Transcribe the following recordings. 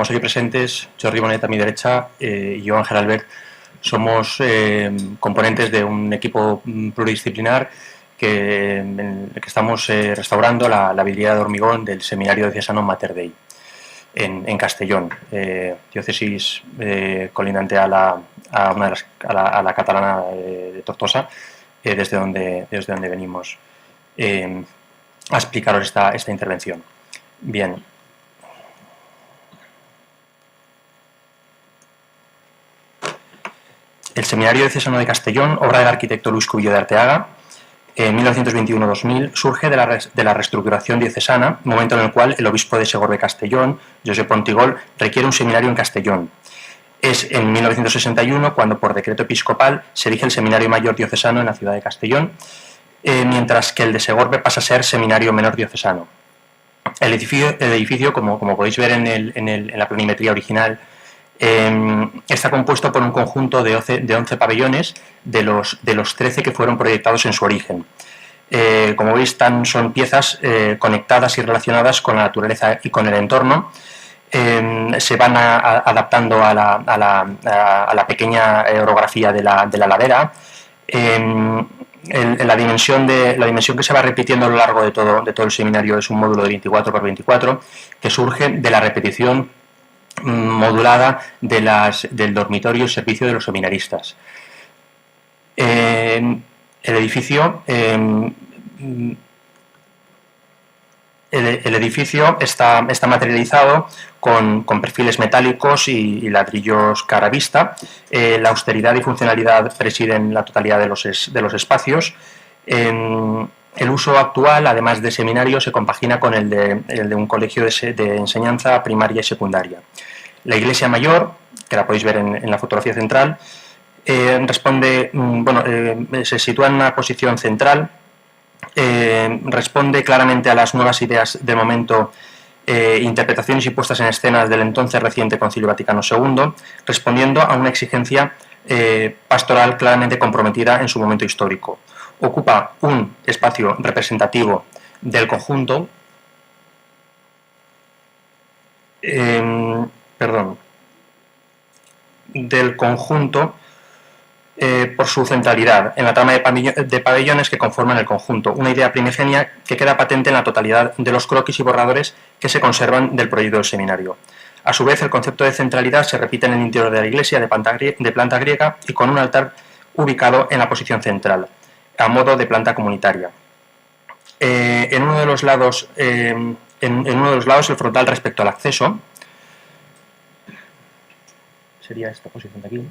estamos aquí presentes, Jordi Bonet a mi derecha y yo, Ángel Albert, somos componentes de un equipo pluridisciplinar que estamos restaurando la vidriera de hormigón del Seminario Diocesano Mater Dei en Castellón, diócesis colindante a la catalana de Tortosa, desde donde venimos a explicaros esta intervención. Bien. El Seminario Diocesano de Castellón, obra del arquitecto Luis Cubillo de Arteaga, en 1921-2000, surge de la reestructuración diocesana, momento en el cual el obispo de Segorbe-Castellón, Josep Pontigol, requiere un seminario en Castellón. Es en 1961 cuando, por decreto episcopal, se erige el Seminario Mayor Diocesano en la ciudad de Castellón, mientras que el de Segorbe pasa a ser Seminario Menor Diocesano. El edificio, como podéis ver en la planimetría original, está compuesto por un conjunto de 11 pabellones de los 13 que fueron proyectados en su origen. Como veis, son piezas conectadas y relacionadas con la naturaleza y con el entorno. Se van adaptando a la pequeña orografía de la ladera. La dimensión que se va repitiendo a lo largo de todo el seminario es un módulo de 24 por 24 que surge de la repetición modulada del dormitorio y servicio de los seminaristas. El edificio está materializado con perfiles metálicos y ladrillos cara a vista. La austeridad y funcionalidad presiden la totalidad de los espacios. El uso actual, además de seminario, se compagina con el de un colegio de enseñanza primaria y secundaria. La iglesia mayor, que la podéis ver en la fotografía central, se sitúa en una posición central, responde claramente a las nuevas ideas del momento, interpretaciones y puestas en escenas del entonces reciente Concilio Vaticano II, respondiendo a una exigencia pastoral claramente comprometida en su momento histórico. Ocupa un espacio representativo del conjunto, por su centralidad en la trama de pabellones que conforman el conjunto, una idea primigenia que queda patente en la totalidad de los croquis y borradores que se conservan del proyecto del seminario. A su vez, el concepto de centralidad se repite en el interior de la iglesia de planta griega y con un altar ubicado en la posición central, a modo de planta comunitaria. En uno de los lados, el frontal respecto al acceso, sería esta posición de aquí,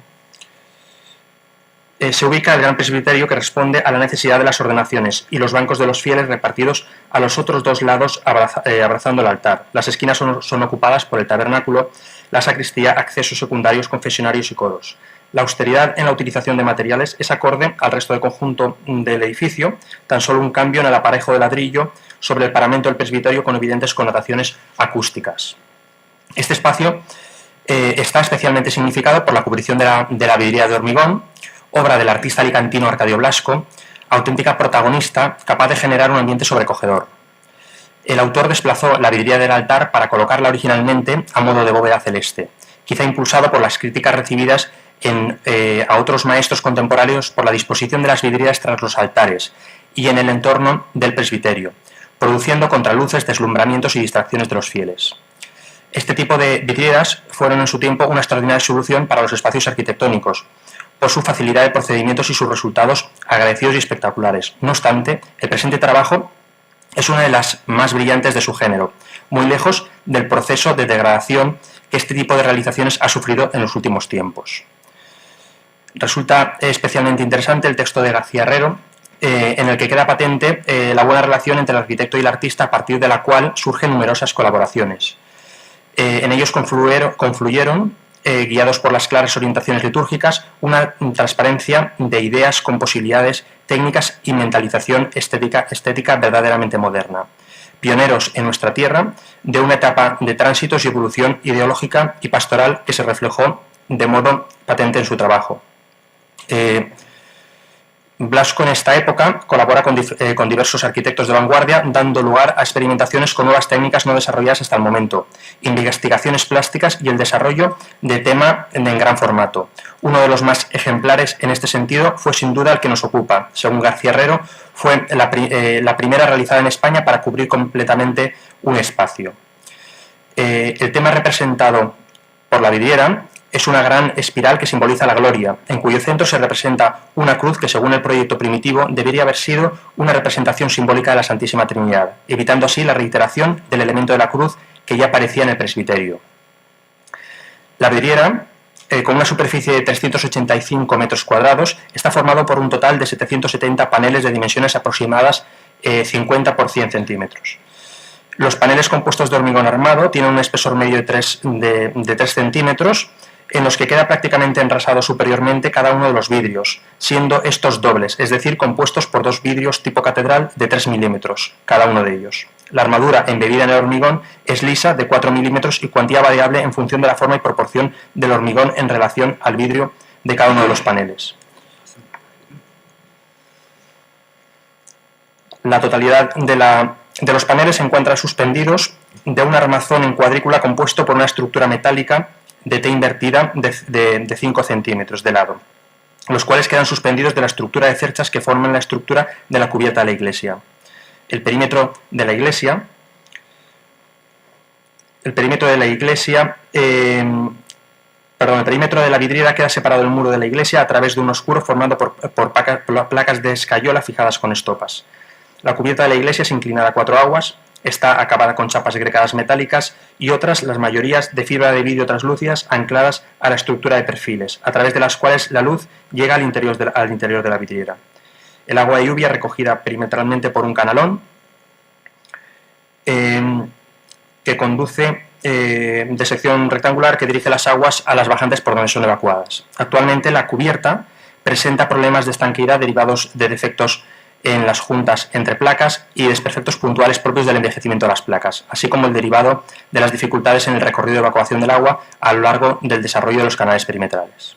se ubica el gran presbiterio que responde a la necesidad de las ordenaciones y los bancos de los fieles repartidos a los otros dos lados abrazando el altar. Las esquinas son ocupadas por el tabernáculo, la sacristía, accesos secundarios, confesionarios y coros. La austeridad en la utilización de materiales es acorde al resto del conjunto del edificio, tan solo un cambio en el aparejo de ladrillo sobre el paramento del presbiterio con evidentes connotaciones acústicas. Este espacio está especialmente significado por la cubrición de la vidriera de hormigón, obra del artista alicantino Arcadio Blasco, auténtica protagonista, capaz de generar un ambiente sobrecogedor. El autor desplazó la vidriera del altar para colocarla originalmente a modo de bóveda celeste, quizá impulsado por las críticas recibidas a otros maestros contemporáneos por la disposición de las vidrieras tras los altares y en el entorno del presbiterio, produciendo contraluces, deslumbramientos y distracciones de los fieles. Este tipo de vidrieras fueron en su tiempo una extraordinaria solución para los espacios arquitectónicos, por su facilidad de procedimientos y sus resultados agradecidos y espectaculares. No obstante, el presente trabajo es una de las más brillantes de su género, muy lejos del proceso de degradación que este tipo de realizaciones ha sufrido en los últimos tiempos. Resulta especialmente interesante el texto de García Herrero, en el que queda patente la buena relación entre el arquitecto y el artista, a partir de la cual surgen numerosas colaboraciones. En ellos confluyeron, guiados por las claras orientaciones litúrgicas, una transparencia de ideas con posibilidades técnicas y mentalización estética verdaderamente moderna. Pioneros en nuestra tierra de una etapa de tránsitos y evolución ideológica y pastoral que se reflejó de modo patente en su trabajo. Blasco en esta época colabora con diversos arquitectos de vanguardia, dando lugar a experimentaciones con nuevas técnicas no desarrolladas hasta el momento, investigaciones plásticas y el desarrollo de tema en gran formato. Uno de los más ejemplares en este sentido fue sin duda el que nos ocupa. Según García Herrero, fue la primera realizada en España para cubrir completamente un espacio. El tema representado por la vidriera es una gran espiral que simboliza la gloria, en cuyo centro se representa una cruz que, según el proyecto primitivo, debería haber sido una representación simbólica de la Santísima Trinidad, evitando así la reiteración del elemento de la cruz que ya aparecía en el presbiterio. La vidriera, con una superficie de 385 metros cuadrados, está formado por un total de 770 paneles de dimensiones aproximadas 50 por 100 centímetros. Los paneles compuestos de hormigón armado tienen un espesor medio de 3 centímetros, en los que queda prácticamente enrasado superiormente cada uno de los vidrios, siendo estos dobles, es decir, compuestos por dos vidrios tipo catedral de 3 milímetros, cada uno de ellos. La armadura embebida en el hormigón es lisa, de 4 milímetros y cuantía variable en función de la forma y proporción del hormigón en relación al vidrio de cada uno de los paneles. La totalidad de los paneles se encuentra suspendidos de un armazón en cuadrícula compuesto por una estructura metálica de T invertida de 5 centímetros de lado, los cuales quedan suspendidos de la estructura de cerchas que forman la estructura de la cubierta de la iglesia. El perímetro de la iglesia, el perímetro de la vidriera queda separado del muro de la iglesia a través de un oscuro formado por placas de escayola fijadas con estopas. La cubierta de la iglesia es inclinada a 4 aguas, está acabada con chapas grecadas metálicas y otras, las mayorías, de fibra de vidrio translúcidas ancladas a la estructura de perfiles, a través de las cuales la luz llega al interior de la vidriera. El agua de lluvia, recogida perimetralmente por un canalón, que conduce de sección rectangular, que dirige las aguas a las bajantes por donde son evacuadas. Actualmente la cubierta presenta problemas de estanqueidad derivados de defectos en las juntas entre placas y desperfectos puntuales propios del envejecimiento de las placas, así como el derivado de las dificultades en el recorrido de evacuación del agua a lo largo del desarrollo de los canales perimetrales.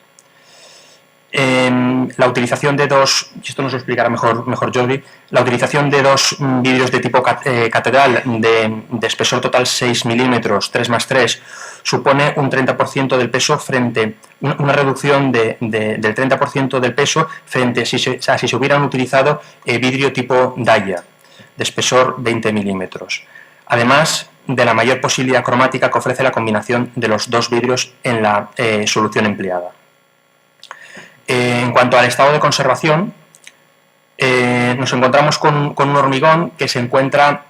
La utilización de dos, y esto nos lo explicará mejor Jordi, la utilización de dos vidrios de tipo catedral de espesor total 6 milímetros, 3 más 3, supone un 30% del peso frente, una reducción del 30% del peso frente a si se hubieran utilizado vidrio tipo Daya, de espesor 20 milímetros. Además de la mayor posibilidad cromática que ofrece la combinación de los dos vidrios en la solución empleada. En cuanto al estado de conservación, nos encontramos con un hormigón que se encuentra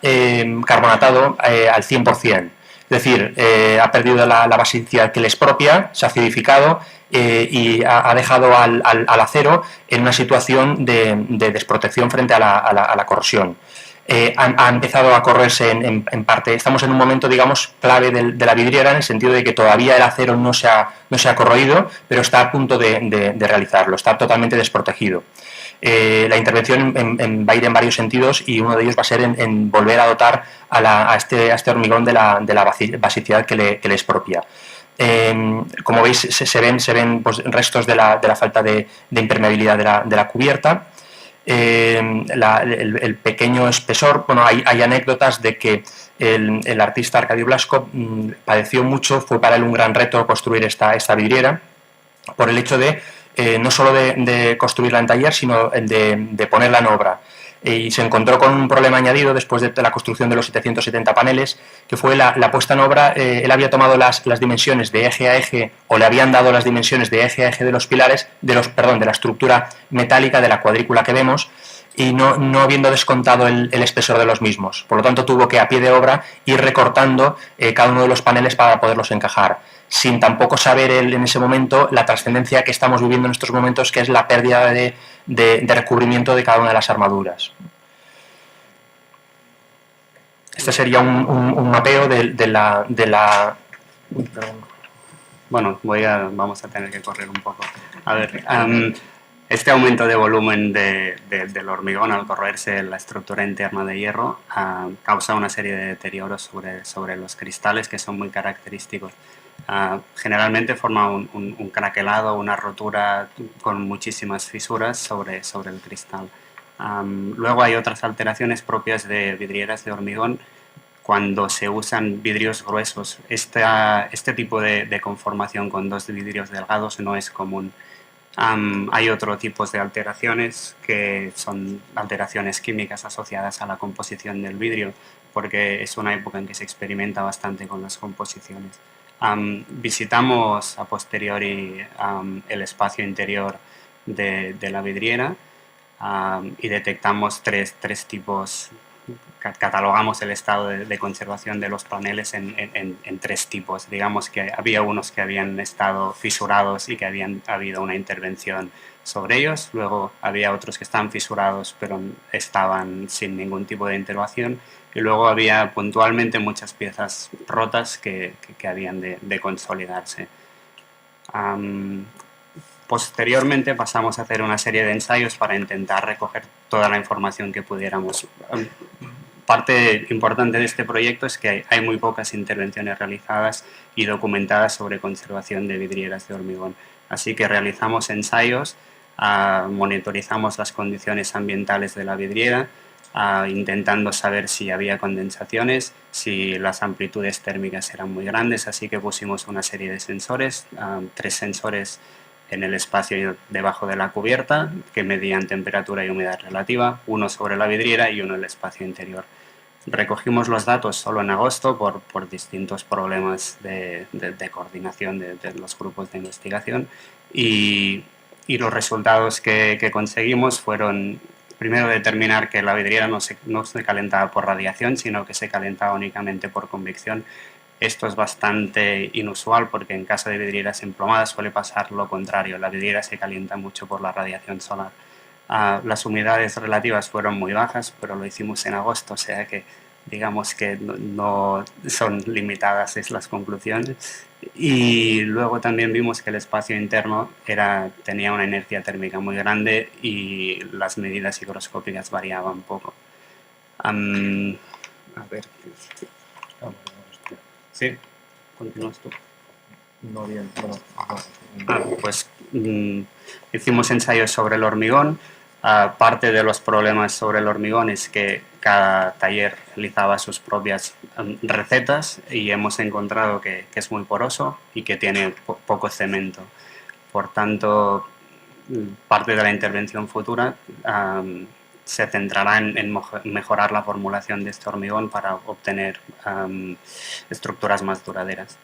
carbonatado al 100%. Es decir, ha perdido la basicidad que le es propia, se ha acidificado y ha dejado al acero en una situación de desprotección frente a la corrosión. Ha empezado a correrse en parte. Estamos en un momento, digamos, clave de la vidriera, en el sentido de que todavía el acero no se ha corroído, pero está a punto de realizarlo, está totalmente desprotegido. La intervención va a ir en varios sentidos y uno de ellos va a ser en volver a dotar a este hormigón de la basicidad que le es propia. Como veis, se ven pues, restos de la falta de impermeabilidad de la cubierta. El pequeño espesor, bueno, hay anécdotas de que el artista Arcadio Blasco padeció mucho, fue para él un gran reto construir esta vidriera, por el hecho de no solo de construirla en taller, sino de ponerla en obra. Y se encontró con un problema añadido después de la construcción de los 770 paneles, que fue la puesta en obra. Él había tomado las dimensiones de eje a eje, o le habían dado las dimensiones de eje a eje de los pilares, de la estructura metálica de la cuadrícula que vemos, y no habiendo descontado el espesor de los mismos. Por lo tanto, tuvo que, a pie de obra, ir recortando cada uno de los paneles para poderlos encajar, sin tampoco saber él en ese momento la trascendencia que estamos viviendo en estos momentos, que es la pérdida de recubrimiento de cada una de las armaduras. Este sería un mapeo de la... Bueno, vamos a tener que correr un poco. A ver, este aumento de volumen del hormigón al corroerse la estructura interna de hierro causa una serie de deterioros sobre los cristales que son muy característicos. Generalmente forma un craquelado, una rotura con muchísimas fisuras sobre el cristal. Luego hay otras alteraciones propias de vidrieras de hormigón cuando se usan vidrios gruesos. Este tipo de conformación con dos vidrios delgados no es común. Hay otro tipo de alteraciones que son alteraciones químicas asociadas a la composición del vidrio, porque es una época en que se experimenta bastante con las composiciones. Visitamos a posteriori el espacio interior de la vidriera y detectamos tres tipos, catalogamos el estado de conservación de los paneles en tres tipos. Digamos que había unos que habían estado fisurados y que habían habido una intervención sobre ellos, luego había otros que estaban fisurados pero estaban sin ningún tipo de intervención, y luego había puntualmente muchas piezas rotas que habían de consolidarse. Posteriormente pasamos a hacer una serie de ensayos para intentar recoger toda la información que pudiéramos. Parte importante de este proyecto es que hay muy pocas intervenciones realizadas y documentadas sobre conservación de vidrieras de hormigón. Así que realizamos ensayos, monitorizamos las condiciones ambientales de la vidriera, intentando saber si había condensaciones, si las amplitudes térmicas eran muy grandes, así que pusimos una serie de sensores, 3 sensores en el espacio debajo de la cubierta que medían temperatura y humedad relativa, uno sobre la vidriera y uno en el espacio interior. Recogimos los datos solo en agosto por distintos problemas de coordinación de los grupos de investigación, y los resultados que conseguimos fueron, primero, determinar que la vidriera no se calentaba por radiación, sino que se calentaba únicamente por convección. Esto es bastante inusual porque en caso de vidrieras emplomadas suele pasar lo contrario, la vidriera se calienta mucho por la radiación solar. Las humedades relativas fueron muy bajas, pero lo hicimos en agosto, o sea que digamos que no son limitadas las conclusiones. Y luego también vimos que el espacio interno tenía una inercia térmica muy grande y las medidas higroscópicas variaban poco. A ver. Sí, continúas tú. No bien, bueno. Pues hicimos ensayos sobre el hormigón. Parte de los problemas sobre el hormigón es que cada taller realizaba sus propias recetas, y hemos encontrado que es muy poroso y que tiene poco cemento. Por tanto, parte de la intervención futura se centrará en mejorar la formulación de este hormigón para obtener estructuras más duraderas.